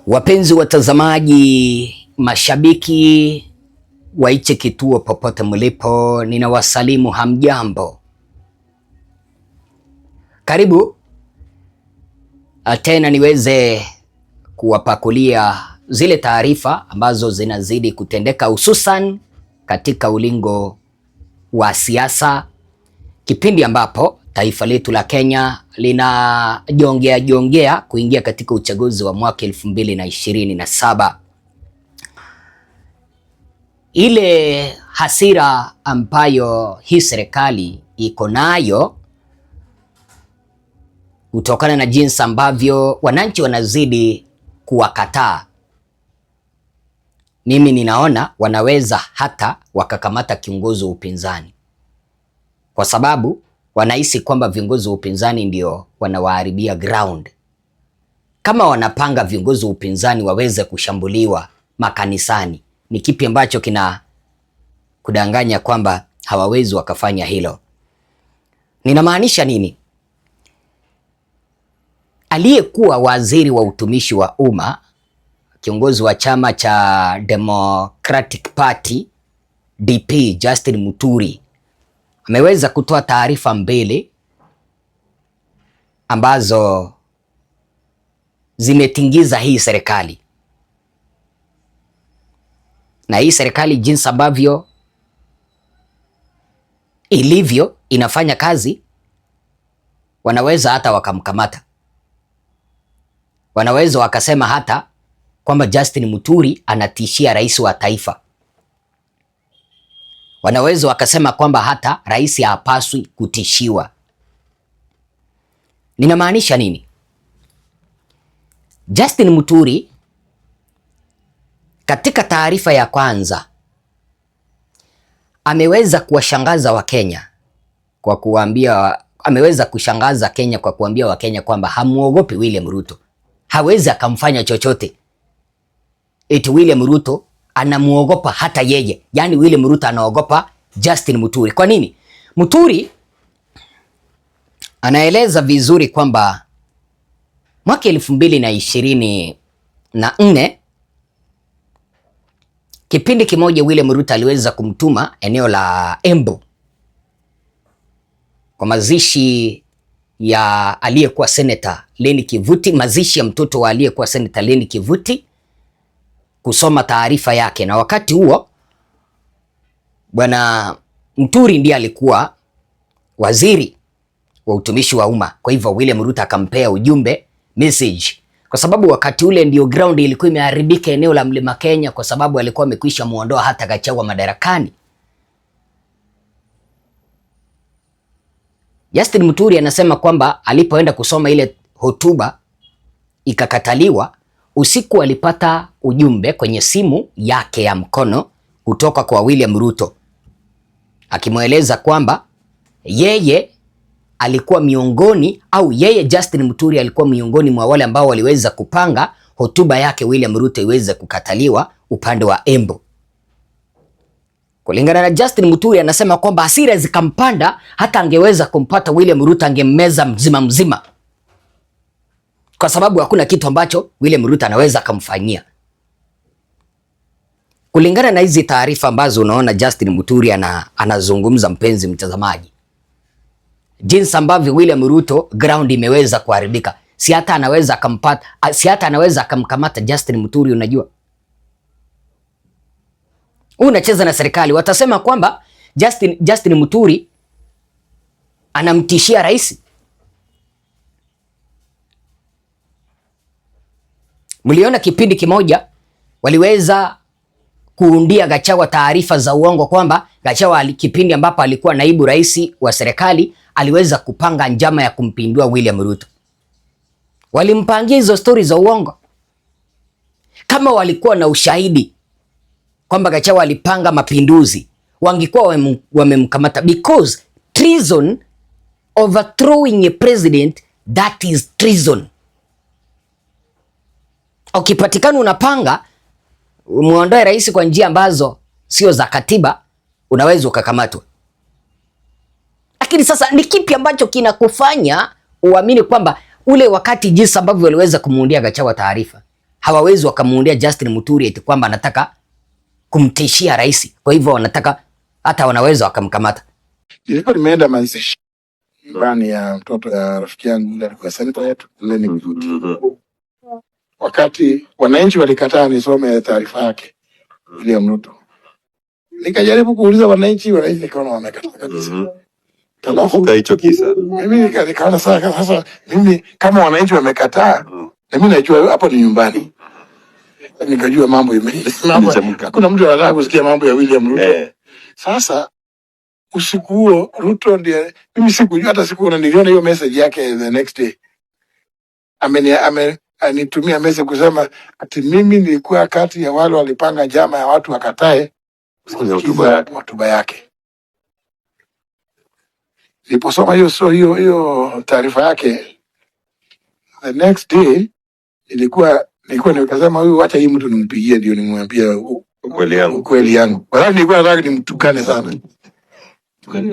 Wapenzi watazamaji, mashabiki wa hichi kituo popote mlipo, ninawasalimu hamjambo. Karibu tena niweze kuwapakulia zile taarifa ambazo zinazidi kutendeka, hususan katika ulingo wa siasa, kipindi ambapo taifa letu la Kenya linajongea kuingia katika uchaguzi wa mwaka 2027. Ile hasira ambayo hii serikali iko nayo kutokana na jinsi ambavyo wananchi wanazidi kuwakataa, mimi ninaona wanaweza hata wakakamata kiongozi wa upinzani, kwa sababu wanahisi kwamba viongozi wa upinzani ndio wanawaharibia ground. Kama wanapanga viongozi wa upinzani waweze kushambuliwa makanisani, ni kipi ambacho kina kudanganya kwamba hawawezi wakafanya hilo? Ninamaanisha nini? Aliyekuwa waziri wa utumishi wa umma, kiongozi wa chama cha Democratic Party DP, Justin Muturi, ameweza kutoa taarifa mbili ambazo zimetingiza hii serikali. Na hii serikali jinsi ambavyo ilivyo inafanya kazi, wanaweza hata wakamkamata. Wanaweza wakasema hata kwamba Justin Muturi anatishia rais wa taifa. Wanaweza wakasema kwamba hata rais hapaswi kutishiwa. Ninamaanisha nini? Justin Muturi katika taarifa ya kwanza ameweza kuwashangaza Wakenya kwa kuambia, ameweza kushangaza Kenya kwa kuambia Wakenya kwamba hamuogopi William Ruto. Hawezi akamfanya chochote. Eti William Ruto anamuogopa hata yeye. Yaani William Ruto anaogopa Justin Muturi. Kwa nini? Muturi anaeleza vizuri kwamba mwaka 2024 kipindi kimoja William Ruto aliweza kumtuma eneo la Embu kwa mazishi ya aliyekuwa senator Leni Kivuti, mazishi ya mtoto wa aliyekuwa senator Leni Kivuti, kusoma taarifa yake. Na wakati huo bwana Muturi ndiye alikuwa waziri wa utumishi wa umma. Kwa hivyo William Ruto akampea ujumbe, message, kwa sababu wakati ule ndio ground ilikuwa imeharibika eneo la Mlima Kenya, kwa sababu alikuwa amekwisha muondoa hata Gachagua madarakani. Justin Muturi anasema kwamba alipoenda kusoma ile hotuba ikakataliwa, usiku alipata ujumbe kwenye simu yake ya mkono kutoka kwa William Ruto akimweleza kwamba yeye alikuwa miongoni, au yeye Justin Muturi alikuwa miongoni mwa wale ambao waliweza kupanga hotuba yake William Ruto iweze kukataliwa upande wa Embu. Kulingana na Justin Muturi, anasema kwamba hasira zikampanda, hata angeweza kumpata William Ruto angemmeza mzima mzima, kwa sababu hakuna kitu ambacho William Ruto anaweza akamfanyia. Kulingana na hizi taarifa ambazo unaona Justin Muturi anazungumza, mpenzi mtazamaji, jinsi ambavyo William Ruto ground imeweza kuharibika, si hata anaweza akampata, si hata anaweza akamkamata Justin Muturi. Unajua, unacheza na serikali, watasema kwamba Justin Muturi anamtishia rais. Mliona kipindi kimoja waliweza kuundia Gachagua taarifa za uongo kwamba Gachagua kipindi ambapo alikuwa naibu rais wa serikali aliweza kupanga njama ya kumpindua William Ruto. Walimpangia hizo stories za uongo. Kama walikuwa na ushahidi kwamba Gachagua alipanga mapinduzi, wangekuwa wamemkamata, because treason, overthrowing a president, that is treason. Ukipatikana unapanga muondoe rais kwa njia ambazo sio za katiba, unaweza ukakamatwa. Lakini sasa ni kipi ambacho kinakufanya uamini kwamba ule wakati jinsi ambavyo waliweza kumuundia Gachagua taarifa hawawezi wakamuundia Justin Muturi eti kwamba anataka kumtishia rais. Kwa hivyo wanataka hata wanaweza wakamkamata. Nilikuwa nimeenda mazishi nyumbani ya mtoto ya rafiki yangu yule alikuwa seneta yetu Lenny Mvuti. Wakati wananchi walikataa nisome taarifa yake William Ruto, nikajaribu kuuliza wananchi nikaona wamekataa kabisa. Tunafuka hicho kisa. Mimi nikaona sasa mimi kama wananchi wamekataa, na mimi najua hapo ni nyumbani. Nikajua mambo hakuna mtu anataka kusikia mambo ya William Ruto. Sasa usiku huo Ruto ndiye, mimi sikujua hata sikuona, niliona hiyo message yake the next day. Anitumia message kusema ati mimi nilikuwa kati ya wale walipanga njama ya watu wakatae hotuba yake. Niliposoma hiyo taarifa yake the next day, nilikuwa nikasema huyu acha hii mtu nimpigie ndio nimwambie ukweli yangu. Wala nilikuwa nataka nimtukane sana.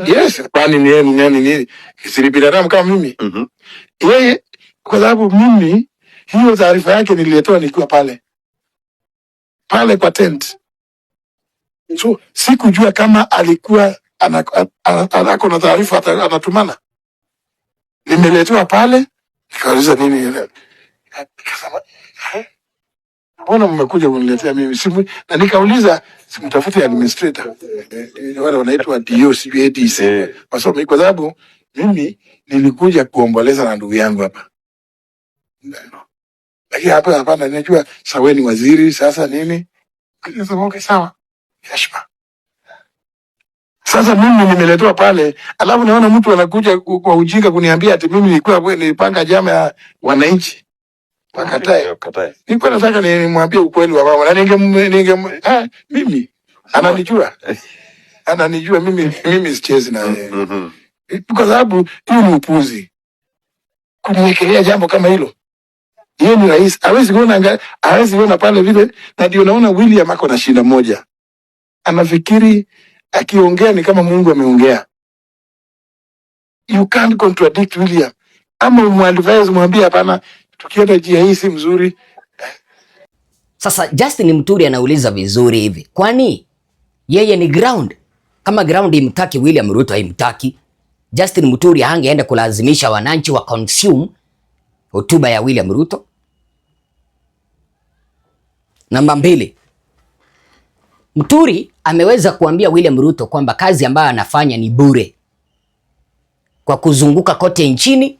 Yes, kwani nini si binadamu kama mimi. Yeye kwa sababu mimi hiyo taarifa yake nililetewa nikiwa pale kwa tent. So sikujua kama alikuwa anako na taarifa anatumana. Nimeletewa pale, nikauliza nini? Nikasema mbona mmekuja kuniletea mimi simu? Na nikauliza simtafute administrator wale wanaitwa DO CBADC wasome, kwa sababu mimi nilikuja kuomboleza na ndugu yangu hapa. Lakini hapa hapana, ninajua saweni waziri sasa nini. Nikasema okay sawa, heshima. Sasa mimi nimeletewa pale, alafu naona mtu anakuja kwa ujinga kuniambia ati mimi nilipanga njama ya wananchi wakatae. Nilikuwa nataka nimwambie ukweli wa mama, na mimi ananijua mimi sichezi na yeye. Kwa sababu hiyo ni upuzi kumwekelea jambo kama hilo. Yeye ni rais, hawezi kuona pale vile. Na ndio naona William ako na shida moja, anafikiri akiongea ni kama Mungu ameongea. You can't contradict William. Ama umwadvise mwambie hapana, tukienda njia hii si mzuri. Sasa Justin Muturi anauliza vizuri hivi, kwani yeye ni ground? Kama ground imtaki William Ruto haimtaki, Justin Muturi hangeenda kulazimisha wananchi wa consume hotuba ya William Ruto? Namba 2, Muturi ameweza kuambia William Ruto kwamba kazi ambayo anafanya ni bure, kwa kuzunguka kote nchini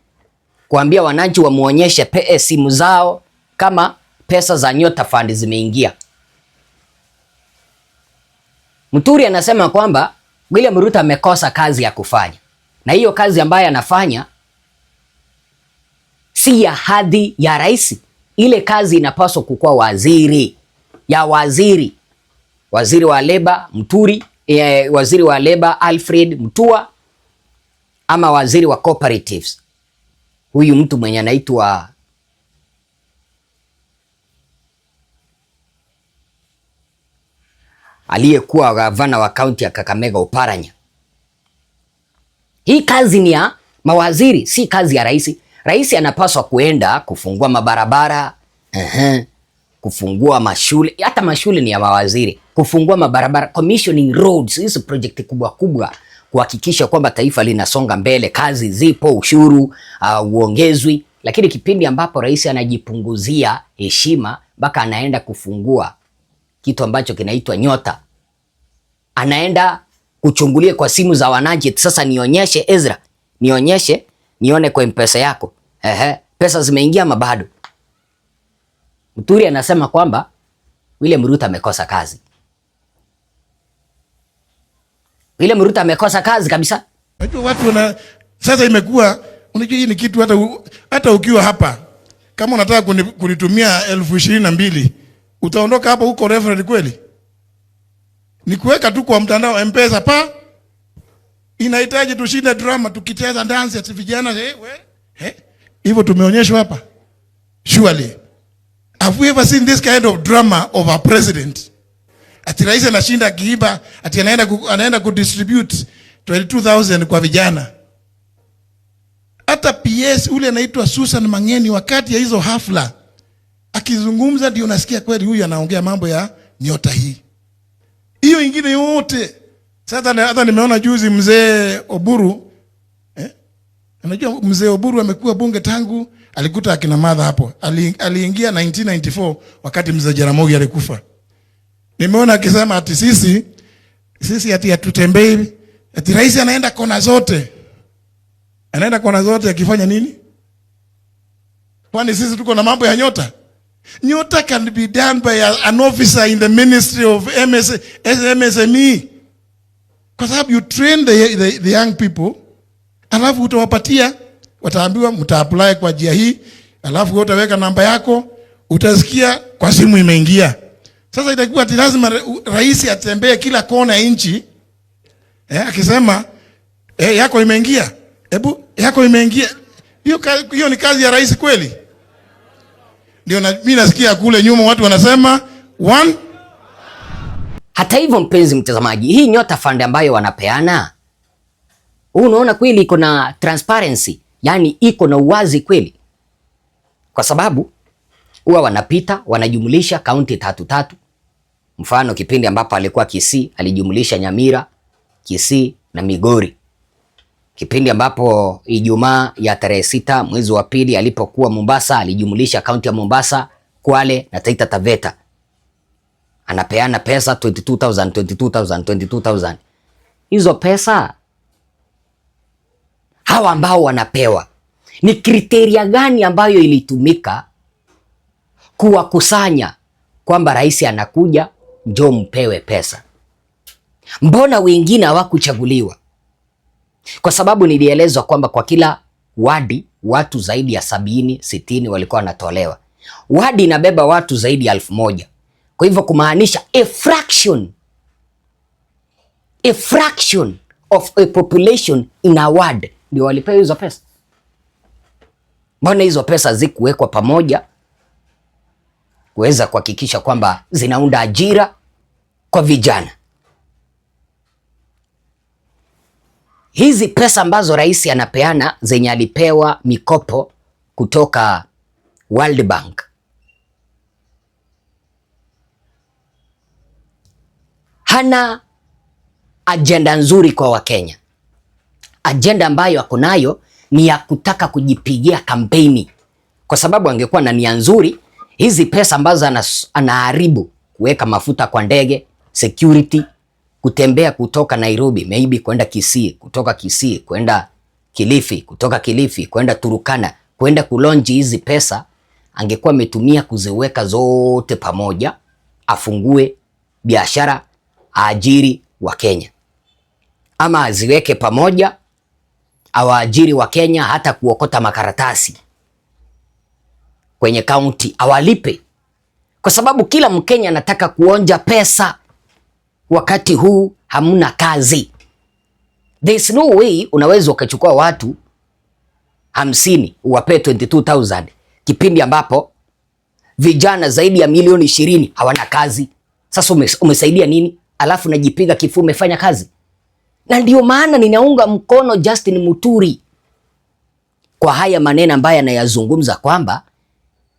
kuambia wananchi wamuonyeshe simu zao kama pesa za Nyota Fund zimeingia. Muturi anasema kwamba William Ruto amekosa kazi ya kufanya, na hiyo kazi ambayo anafanya si ya hadhi ya rais. Ile kazi inapaswa kukuwa waziri wa leba Muturi, waziri wa leba Alfred Mutua, ama waziri wa cooperatives huyu mtu mwenye anaitwa aliyekuwa gavana wa kaunti ya Kakamega Oparanya. Hii kazi ni ya mawaziri, si kazi ya rais. Rais anapaswa kuenda kufungua mabarabara, kufungua mashule, hata mashule ni ya mawaziri, kufungua mabarabara, commissioning roads, hizo project kubwa kubwa, kuhakikisha kwamba taifa linasonga mbele, kazi zipo, ushuru uongezwi. Lakini kipindi ambapo rais anajipunguzia heshima mpaka anaenda kufungua kitu ambacho kinaitwa Nyota, anaenda kuchungulia kwa simu za wananchi, sasa nionyeshe Ezra, nione kwa M-Pesa yako, pesa zimeingia ama bado? Muturi anasema kwamba William Ruto amekosa kazi. William Ruto amekosa kazi kabisa. Unajua watu sasa imekuwa, unajua hii ni kitu hata ukiwa hapa kama unataka kunitumia 22,000 utaondoka hapa huko reference kweli? Ni kuweka tu kwa mtandao M-Pesa pa. Inahitaji tushinde drama tukicheza dance ati vijana hivyo tumeonyeshwa hapa. Surely have we ever seen this kind of drama of a president? Ati rais anashinda kiiba, ati anaenda kudistribute 22,000 kwa vijana. Hata PS ule anaitwa Susan Mangeni wakati ya hizo hafla akizungumza ndio unasikia kweli huyu anaongea mambo ya nyota hii. Hiyo ingine yote. Sasa hata nimeona juzi mzee Oburu, unajua mzee Oburu amekuwa bunge tangu alikuta akina Martha hapo. Aliingia 1994 wakati mzee Jaramogi alikufa. Nimeona akisema ati sisi ati hatutembei, ati rais anaenda kona zote. Anaenda kona zote akifanya nini? Kwani sisi tuko na mambo ya nyota? Nyota can be done by an officer in the Ministry of MSME. Kwa sababu you train the young people, alafu utawapatia, wataambiwa mta-apply kwa njia hii, alafu utaweka namba yako, utasikia kwa simu imeingia. Sasa itakuwa ati lazima rais atembee kila kona ya nchi, akisema yako imeingia. Hebu yako imeingia. Hiyo ni kazi ya rais kweli? Ndio mimi nasikia kule nyuma watu wanasema one. Hata hivyo, mpenzi mtazamaji, hii Nyota Fund ambayo wanapeana, unaona kweli iko na transparency, yani iko na uwazi kweli, kwa sababu huwa wanapita wanajumulisha kaunti 3. Mfano kipindi ambapo alikuwa Kisii alijumulisha Nyamira, Kisii na Migori. Kipindi ambapo Ijumaa ya tarehe 6 mwezi wa pili alipokuwa Mombasa alijumulisha kaunti ya Mombasa, Kwale na Taita Taveta. Anapeana pesa 22,000. Hizo pesa hawa ambao wanapewa, ni kriteria gani ambayo ilitumika kuwakusanya kwamba rais anakuja njoo mpewe pesa? Mbona wengine hawakuchaguliwa? Kwa sababu nilielezwa kwamba kwa kila wadi watu zaidi ya 70-60 walikuwa wanatolewa. Wadi inabeba watu zaidi ya 1,000. Kwa hivyo kumaanisha a fraction of a population in a ward ndio walipewa hizo pesa. Mbona hizo pesa zikuwekwa pamoja kuweza kuhakikisha kwamba zinaunda ajira kwa vijana? Hizi pesa ambazo rais anapeana zenye alipewa mikopo kutoka World Bank, hana ajenda nzuri kwa Wakenya. Ajenda ambayo ako nayo ni ya kutaka kujipigia kampeni, kwa sababu angekuwa na nia nzuri, hizi pesa ambazo anaharibu kuweka mafuta kwa ndege, security, kutembea kutoka Nairobi maybe kwenda Kisii, kutoka Kisii kwenda Kilifi, kutoka Kilifi kwenda Turukana, kwenda kulonji, hizi pesa angekuwa ametumia kuziweka zote pamoja, afungue biashara, aajiri wa Kenya, ama aziweke pamoja awaajiri wa Kenya, hata kuokota makaratasi kwenye kaunti awalipe, kwa sababu kila Mkenya anataka kuonja pesa. Wakati huu hamuna kazi. There is no way unaweza ukachukua watu 50 uwape 22,000 kipindi ambapo vijana zaidi ya milioni 20 hawana kazi. Sasa umesaidia nini? Alafu najipiga kifua umefanya kazi. Na ndio maana ninaunga mkono Justin Muturi kwa haya maneno ambayo anayazungumza kwamba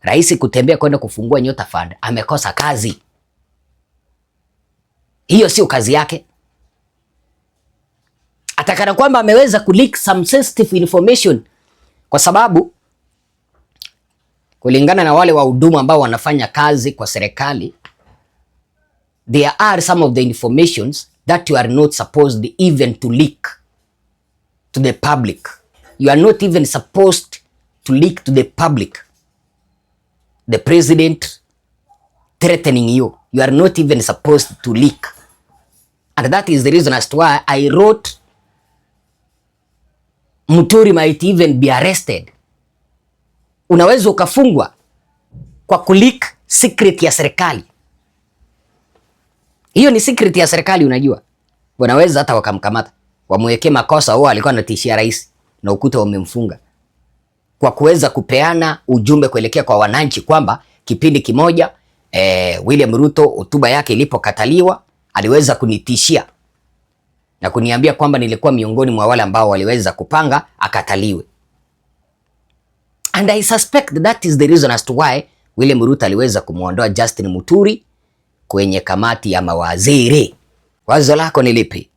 rais kutembea kwenda kufungua Nyota Fund amekosa kazi. Hiyo sio kazi yake. Atakana kwamba ameweza kuleak some sensitive information, kwa sababu kulingana na wale wahudumu ambao wanafanya kazi kwa serikali, there are some of the informations that you are not supposed even to leak to the public. You are not even supposed to leak to the public. The president threatening you, you are not even supposed to leak. And that is the reason as to why I wrote Muturi might even be arrested. Unaweza ukafungwa kwa kuleak secret ya serikali. Hiyo ni secret ya serikali, unajua. Wanaweza hata wakamkamata, wamwekee makosa huo alikuwa anatishia rais na ukuta wamemfunga, kwa kuweza kupeana ujumbe kuelekea kwa wananchi kwamba kipindi kimoja William Ruto hotuba yake ilipokataliwa aliweza kunitishia na kuniambia kwamba nilikuwa miongoni mwa wale ambao waliweza kupanga akataliwe. And I suspect that is the reason as to why William Ruto aliweza kumuondoa Justin Muturi kwenye kamati ya mawaziri. Wazo lako ni lipi?